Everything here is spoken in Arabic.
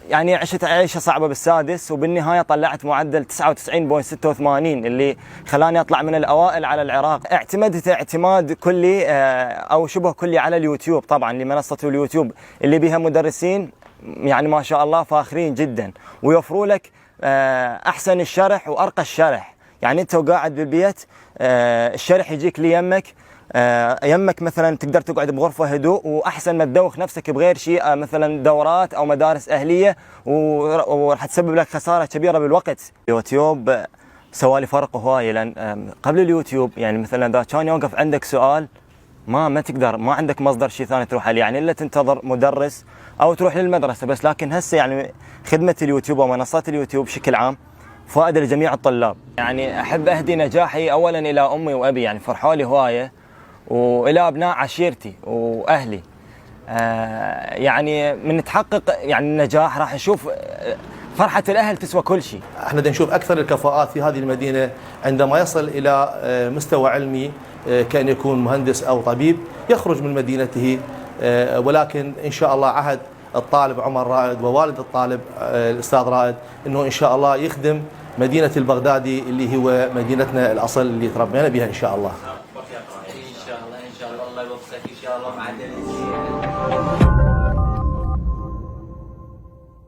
يعني عشت عيشة صعبة بالسادس، وبالنهاية طلعت معدل 99.86 اللي خلاني أطلع من الأوائل على العراق. اعتمدت اعتماد كلي أو شبه كلي على اليوتيوب، طبعا لمنصة اليوتيوب اللي بها مدرسين يعني ما شاء الله فاخرين جدا، ويوفروا لك أحسن الشرح وأرقى الشرح. يعني أنت وقاعد بالبيت الشرح يجيك ليمك، يمك مثلا تقدر تقعد بغرفة هدوء، وأحسن ما تدوخ نفسك بغير شيء مثلا دورات أو مدارس أهلية، وراح تسبب لك خسارة كبيرة بالوقت. اليوتيوب سوالي فرق هواية، لأن قبل اليوتيوب يعني مثلا إذا كان يوقف عندك سؤال ما تقدر، ما عندك مصدر شيء ثاني تروح عليه، يعني إلا تنتظر مدرس أو تروح للمدرسة بس. لكن هسه يعني خدمة اليوتيوب ومنصات اليوتيوب بشكل عام فائدة لجميع الطلاب. يعني أحب أهدي نجاحي أولا إلى أمي وأبي، يعني فرحوا لي هواية، وإلى أبناء عشيرتي وأهلي. يعني من تحقق يعني النجاح راح نشوف فرحة الأهل تسوى كل شيء. احنا نشوف أكثر الكفاءات في هذه المدينة عندما يصل إلى مستوى علمي كأن يكون مهندس أو طبيب يخرج من مدينته. ولكن إن شاء الله عهد الطالب عمر رائد ووالد الطالب الأستاذ رائد أنه إن شاء الله يخدم مدينة البغدادي اللي هو مدينتنا الأصل اللي تربينا بها إن شاء الله.